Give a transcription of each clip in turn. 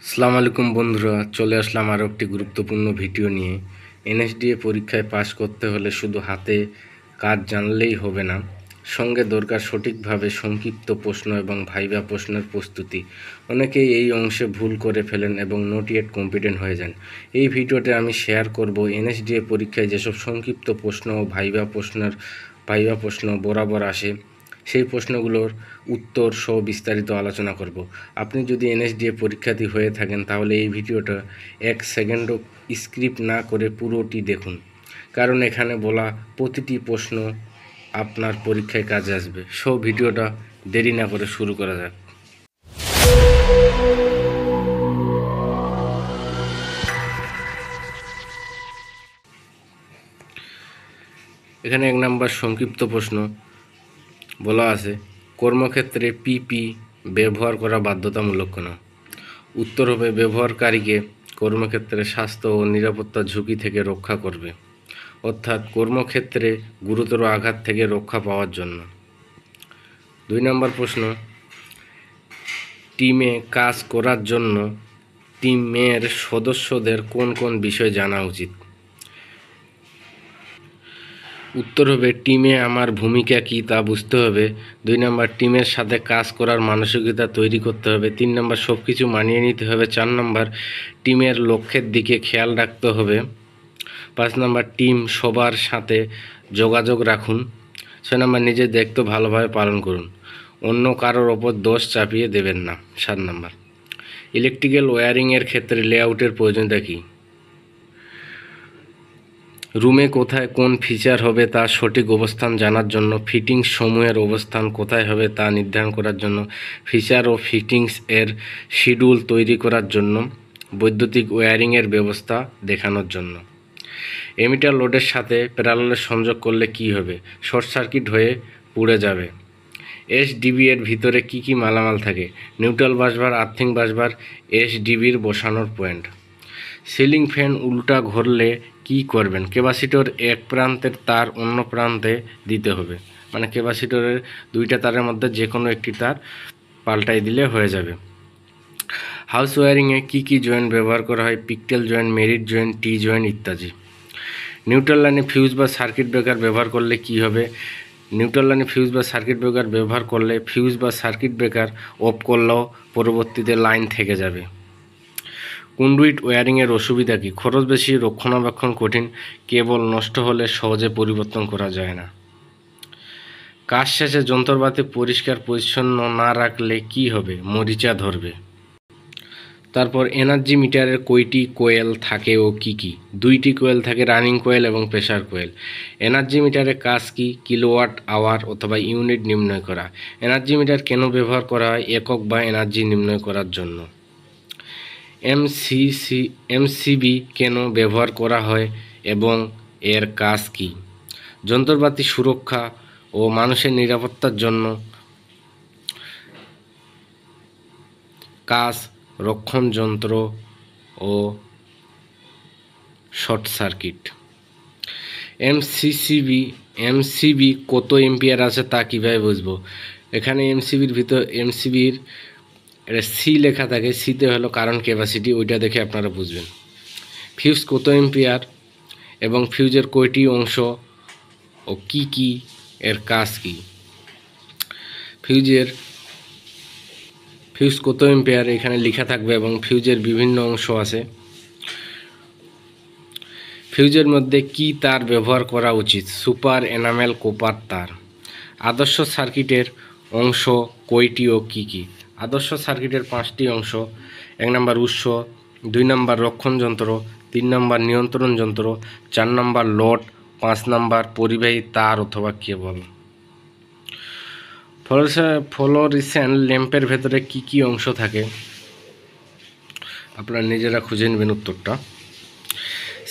আসসালামু আলাইকুম বন্ধুরা, চলে আসলাম আরও একটি গুরুত্বপূর্ণ ভিডিও নিয়ে। এনএসডিএ পরীক্ষায় পাশ করতে হলে শুধু হাতে কাজ জানলেই হবে না, সঙ্গে দরকার সঠিকভাবে সংক্ষিপ্ত প্রশ্ন এবং ভাইভা প্রশ্নের প্রস্তুতি। অনেকেই এই অংশে ভুল করে ফেলেন এবং নট ইয়েট কম্পিটেন্ট হয়ে যান। এই ভিডিওতে আমি শেয়ার করব এনএসডিএ পরীক্ষায় যেসব সংক্ষিপ্ত প্রশ্ন ও ভাইভা প্রশ্ন বরাবর আসে, সেই প্রশ্নগুলোর উত্তর সহ বিস্তারিত আলোচনা করব। আপনি যদি এনএসডিএ পরীক্ষার্থী হয়ে থাকেন তাহলে এই ভিডিওটা 1 সেকেন্ডও স্কিপ না করে পুরোটি দেখুন, কারণ এখানে বলা প্রতিটি প্রশ্ন আপনার পরীক্ষায় কাজে আসবে। ভিডিওটা দেরি না করে শুরু করা যাক। এখানে 1 নম্বর সংক্ষিপ্ত প্রশ্ন বলা আছে, কর্মক্ষেত্রে পিপি ব্যবহার করা বাধ্যতামূলক কেন? উত্তর হবে ব্যবহারকারীকে কর্মক্ষেত্রে স্বাস্থ্য ও নিরাপত্তা ঝুঁকি থেকে রক্ষা করবে, অর্থাৎ কর্মক্ষেত্রে গুরুতর আঘাত থেকে রক্ষা পাওয়ার জন্য। 2 নম্বর প্রশ্ন, টিমে কাজ করার জন্য টিমের সদস্যদের কোন কোন বিষয় জানা উচিত? উত্তর হবে টিমে আমার ভূমিকা কী তা বুঝতে হবে। 2 নম্বর, টিমের সাথে কাজ করার মানসিকতা তৈরি করতে হবে। 3 নম্বর, সব কিছু মানিয়ে নিতে হবে। 4 নম্বর, টিমের লক্ষ্যের দিকে খেয়াল রাখতে হবে। 5 নম্বর, টিম সবার সাথে যোগাযোগ রাখুন। 6 নম্বর, নিজের দায়িত্ব ভালোভাবে পালন করুন, অন্য কারোর ওপর দোষ চাপিয়ে দেবেন না। 7 নম্বর, ইলেকট্রিক্যাল ওয়্যারিংয়ের ক্ষেত্রে লেআউটের প্রয়োজনীয়তা কী? রুমে কোথায় কোন ফিচার হবে তার সঠিক অবস্থান জানার জন্য, ফিটিংস সমূহের অবস্থান কোথায় হবে তা নির্ধারণ করার জন্য, ফিচার ও ফিটিংস এর শিডিউল তৈরি করার জন্য, বৈদ্যুতিক ওয়্যারিংয়ের ব্যবস্থা দেখানোর জন্য। এমিটার লোডের সাথে প্যারালালে সংযোগ করলে কি হবে? শর্ট সার্কিট হয়ে পুড়ে যাবে। এসডিবি এর ভিতরে কি কি মালামাল থাকে? নিউট্রাল বাসবার, আর্থিং বাসবার, এসডিবির বসানোর পয়েন্ট। সিলিং ফ্যান উল্টা ঘুরলে কি করবেন? ক্যাপাসিটর এক প্রান্তের তার অন্য প্রান্তে দিতে হবে, মানে ক্যাপাসিটরের 2টা তারের মধ্যে যে কোনো একটি তার পাল্টাই দিলে হয়ে যাবে। হাউস ওয়্যারিংয়ে কী কী জয়েন্ট ব্যবহার করা হয়? পিকটেল জয়েন্ট, মেরিট জয়েন্ট, টি জয়েন্ট ইত্যাদি। নিউট্রাল লাইনে ফিউজ বা সার্কিট ব্রেকার ব্যবহার করলে কি হবে? নিউট্রাল লাইনে ফিউজ বা সার্কিট ব্রেকার ব্যবহার করলে ফিউজ বা সার্কিট ব্রেকার অফ করলেও পরবর্তীতে লাইন থেকে যাবে। কন্ডুইট ওয়্যারিংয়ের অসুবিধা কী? খরচ বেশি, রক্ষণাবেক্ষণ কঠিন, কেবল নষ্ট হলে সহজে পরিবর্তন করা যায় না। কাজ শেষে যন্ত্রপাতি পরিষ্কার পরিচ্ছন্ন না রাখলে কি হবে? মরিচা ধরবে। তারপর এনার্জি মিটারের কয়টি কোয়েল থাকে ও কি কি? 2টি কোয়েল থাকে, রানিং কোয়েল এবং প্রেসার কোয়েল। এনার্জি মিটারের কাজ কি? কিলোওয়াট আওয়ার অথবা ইউনিট নির্ণয় করা। এনার্জি মিটার কেন ব্যবহার করা হয়? একক বা এনার্জি নির্ণয় করার জন্য। এমসিবি কেন ব্যবহার করা হয় এবং এর কাজ কি? যন্ত্রপাতি সুরক্ষা ও মানুষের নিরাপত্তার জন্য। কাজ, রক্ষণ যন্ত্র ও শর্ট সার্কিট। এমসিবি কত এম্পিয়ার আছে তা কীভাবে বুঝবো? এখানে এমসিবির এটা সি লেখা থাকে, সিতে হলো কারেন্ট ক্যাপাসিটি, ওইটা দেখে আপনারা বুঝবেন। ফিউজ কত এম্পিয়ার এবং ফিউজের কয়টি অংশ ও কি কি, এর কাজ কি? ফিউজ কত এম্পিয়ার এখানে লেখা থাকবে এবং ফিউজের বিভিন্ন অংশ আছে। ফিউজের মধ্যে কি তার ব্যবহার করা উচিত? সুপার এনামেল কপার তার। আদর্শ সার্কিটের অংশ কয়টি ও কি কি? আদর্শ সার্কিটের 5টি অংশ। 1 নম্বর উৎস, 2 নম্বর রক্ষণ যন্ত্র, 3 নম্বর নিয়ন্ত্রণ যন্ত্র, 4 নম্বর লোড, 5 নম্বর পরিবাহী তার অথবা কেবল। ফ্লোরোসেন্ট ল্যাম্পের ভেতরে কি কি অংশ থাকে? আপনারা নিজেরা খুঁজে নেবেন উত্তরটা।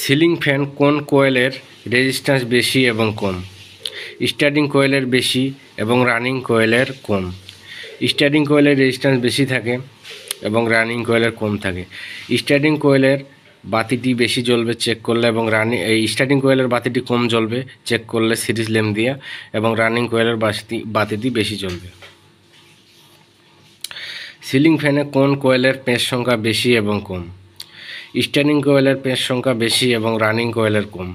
সিলিং ফ্যান কোন কয়েলের রেজিস্ট্যান্স বেশি এবং কম? স্টার্টিং কয়েলের বেশি এবং রানিং কয়েলের কম। স্টার্টিং কয়েলের রেজিস্ট্যান্স বেশি থাকে এবং রানিং কয়েলের কম থাকে। স্টার্টিং কয়েলের বাতিটি বেশি জ্বলবে চেক করলে, এবং স্টার্টিং কয়েলের বাতিটি কম জ্বলবে চেক করলে সিরিজ ল্যাম্প দিয়ে, এবং রানিং কয়েলের বাতিটি বেশি জ্বলবে। সিলিং ফ্যানে কোন কয়েলের পেঁচ সংখ্যা বেশি এবং কম? স্ট্যান্ডিং কয়েলের পেঁচ সংখ্যা বেশি এবং রানিং কয়েলের কম।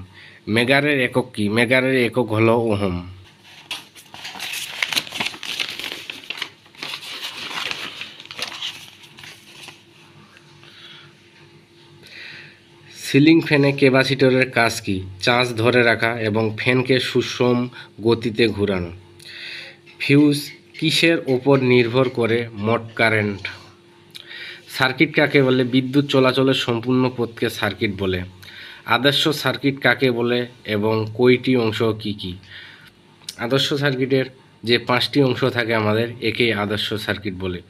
মেগারের একক কি? মেগারের একক হলো ওহম। সিলিং ফ্যানে ক্যাপাসিটরের কাজ কি? চার্জ ধরে রাখা এবং ফ্যানকে সুষম গতিতে ঘোরানো। ফিউজ কিসের ওপর নির্ভর করে মোট কারেন্ট? সার্কিট কাকে বলে? বিদ্যুৎ চলাচলের সম্পূর্ণ পথকে সার্কিট বলে। আদর্শ সার্কিট কাকে বলে এবং কয়টি অংশ কি কি? আদর্শ সার্কিটের যে 5টি অংশ থাকে আমাদের, একেই আদর্শ সার্কিট বলে।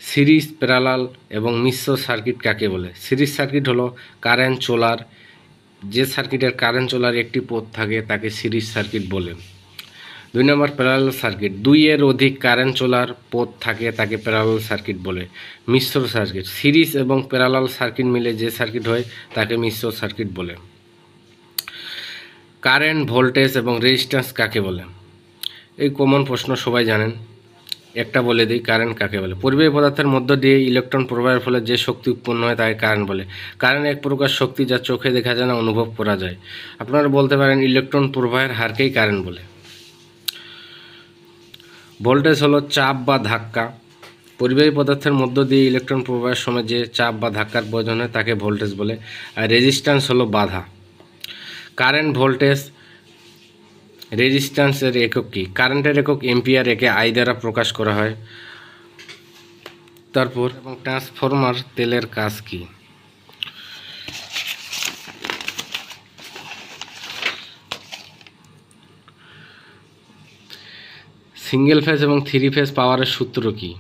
সিরিজ, প্যারালাল এবং মিশ্র সার্কিট কাকে বলে? সিরিজ সার্কিট হলো কারেন্ট চলার, যে সার্কিটের কারেন্ট চলার একটি পথ থাকে তাকে সিরিজ সার্কিট বলে। 2 নম্বর প্যারালাল সার্কিট, 2-এর অধিক কারেন্ট চলার পথ থাকে তাকে প্যারালাল সার্কিট বলে। মিশ্র সার্কিট, সিরিজ এবং প্যারালাল সার্কিট মিলে যে সার্কিট হয় তাকে মিশ্র সার্কিট বলে। কারেন্ট, ভোল্টেজ এবং রেজিস্ট্যান্স কাকে বলে? এই কমন প্রশ্ন, সবাই জানেন। একটা বলে দিই, কারেন্ট কাকে বলে? পরিবাহী পদার্থের মধ্য দিয়ে ইলেকট্রন প্রবাহের ফলে যে শক্তি উৎপন্ন হয় তাকে কারেন্ট বলে। কারেন্ট এক প্রকার শক্তি যা চোখে দেখা যায় না, অনুভব করা যায়। আপনারা বলতে পারেন ইলেকট্রন প্রবাহের হারকেই কারেন্ট বলে। ভোল্টেজ হলো চাপ বা ধাক্কা। পরিবাহী পদার্থের মধ্য দিয়ে ইলেকট্রন প্রবাহের সময় যে চাপ বা ধাক্কার প্রয়োজন হয় তাকে ভোল্টেজ বলে। আর রেজিস্ট্যান্স হলো বাধা। কারেন্ট, ভোল্টেজ, রেজিস্ট্যান্সের একক কি? কারেন্টের একক এম্পিয়ার, একে আই দ্বারা প্রকাশ করা হয়। তারপর এবং ট্রান্সফরমার তেলের কাজ কি? সিঙ্গেল ফেজ এবং 3 ফেজ পাওয়ারের সূত্র কি?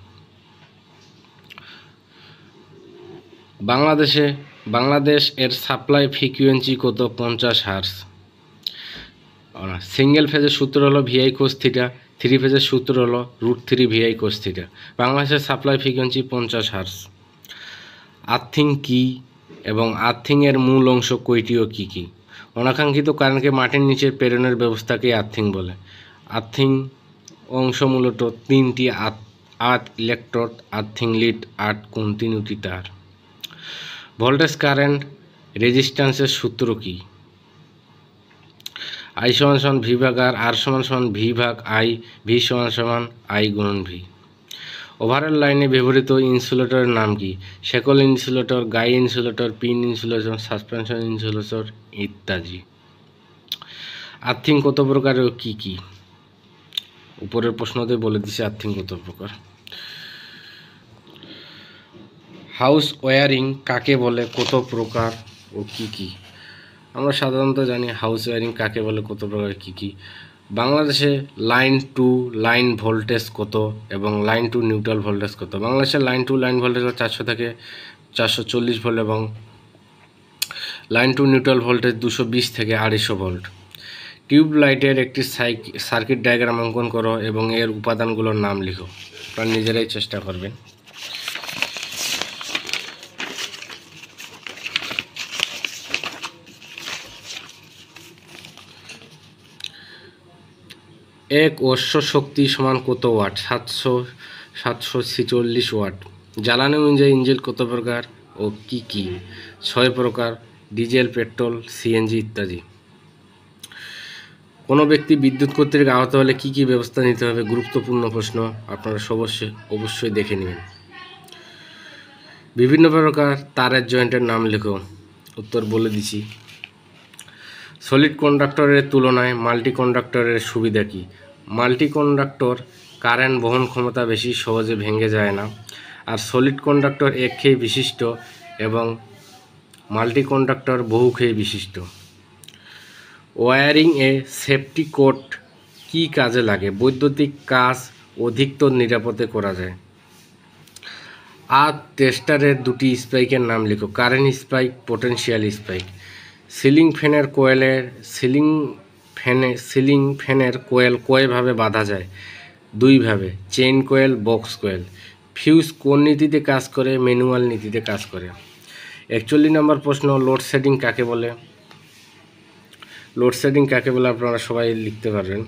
বাংলাদেশ এর সাপ্লাই ফ্রিকোয়েন্সি কত? 50 হার্জ। সিঙ্গেল ফেজের সূত্র হলো VI cos থিটা, 3 ফেজের সূত্র হলো √3 VI cos থিটা। বাংলাদেশের সাপ্লাই ফ্রিকোয়েন্সি 50 হার্জ। আর্থিং কি এবং আর্থিং এর মূল অংশ কয়টি ও কি কি? অনাকাঙ্ক্ষিত কারেন্টকে মাটির নিচে প্রেরণের ব্যবস্থাকে আর্থিং বলে। আর্থিং অংশ মূলত 3টি: আর্থ ইলেকট্রোড, আর্থিং লিড, আর্থ কন্টিনিউটি তার। ভোল্টেজ, কারেন্ট, রেজিস্ট্যান্সের সূত্র কি? I = V ভাগ R, R = V ভাগ I, V = I গুণন V। ওভারহেড লাইনে ব্যবহৃত ইনসুলেটরের নাম কি? Shackle insulator, guy insulator, pin insulator, suspension insulator ইত্যাদি। আর্থিং কত প্রকার ও কি কি? উপরের প্রশ্নতে বলে দিছে আর্থিং কত প্রকার। হাউস ওয়্যারিং কাকে বলে, কত প্রকার ও কি কি? আমরা সাধারণত জানি হাউস ওয়্যারিং কাকে বলে, কত প্রকার, কি কি। বাংলাদেশে লাইন টু লাইন ভোল্টেজ কত এবং লাইন টু নিউট্রাল ভোল্টেজ কত? বাংলাদেশে লাইন টু লাইন ভোল্টেজ 400 থেকে 440 ভোল্ট এবং লাইন টু নিউট্রাল ভোল্টেজ 220 থেকে 250 ভোল্ট। টিউব লাইটের একটি সার্কিট ডায়াগ্রাম অঙ্কন করো এবং এর উপাদানগুলোর নাম লিখো। আপনারা নিজেরাই চেষ্টা করবেন। এক অশ্ব শক্তি সমান কত ওয়াট? 746 ওয়াট। জ্বালানি অনুযায়ী ইঞ্জিন কত প্রকার ও কি কি? 6 প্রকার: ডিজেল, পেট্রোল, সিএনজি ইত্যাদি। কোনো ব্যক্তি বিদ্যুৎ কর্তৃক আহত হলে কি কি ব্যবস্থা নিতে হবে? গুরুত্বপূর্ণ প্রশ্ন, আপনারা অবশ্যই দেখে নেবেন। বিভিন্ন প্রকার তারের জয়েন্টের নাম লেখো। উত্তর বলে দিছি। সলিড কন্ডাক্টরের তুলনায় মাল্টি কন্ডাক্টরের সুবিধা কি? মাল্টি কন্ডাক্টর কারেন্ট বহন ক্ষমতা বেশি, সহজে ভেঙে যায় না। আর সলিড কন্ডাক্টর একক্ষেয় বিশিষ্ট এবং মাল্টি কন্ডাক্টর বহুক্ষেয় বিশিষ্ট। ওয়্যারিং এ সেফটি কোড কি কাজে লাগে? বৈদ্যুতিক কাজ অধিকতর নিরাপদে করা যায়। আর টেস্টারের 2টি স্পাইকের নাম লিখো। Current spike, potential spike. Ceiling ফ্যানের কোয়েল কয়ভাবে বাঁধা যায়? 2 ভাবে, চেইন কোয়েল, বক্স কোয়েল। ফিউজ কোন নীতিতে কাজ করে? ম্যানুয়াল নীতিতে কাজ করে। 41 নম্বর প্রশ্ন, লোডশেডিং কাকে বলে? লোডশেডিং কাকে বলে আপনারা সবাই লিখতে পারবেন।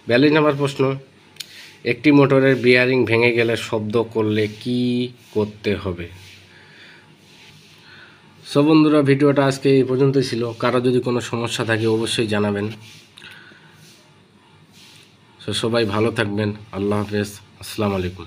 42 নম্বর প্রশ্ন, একটি মোটরের বিয়ারিং ভেঙে গেলে শব্দ করলে কি করতে হবে? সো বন্ধুরা, ভিডিওটা আজকে এই পর্যন্তই ছিল। কারো যদি কোনো সমস্যা থাকে অবশ্যই জানাবেন। সো সবাই ভালো থাকবেন। আল্লাহ হাফেজ। আসসালামু আলাইকুম।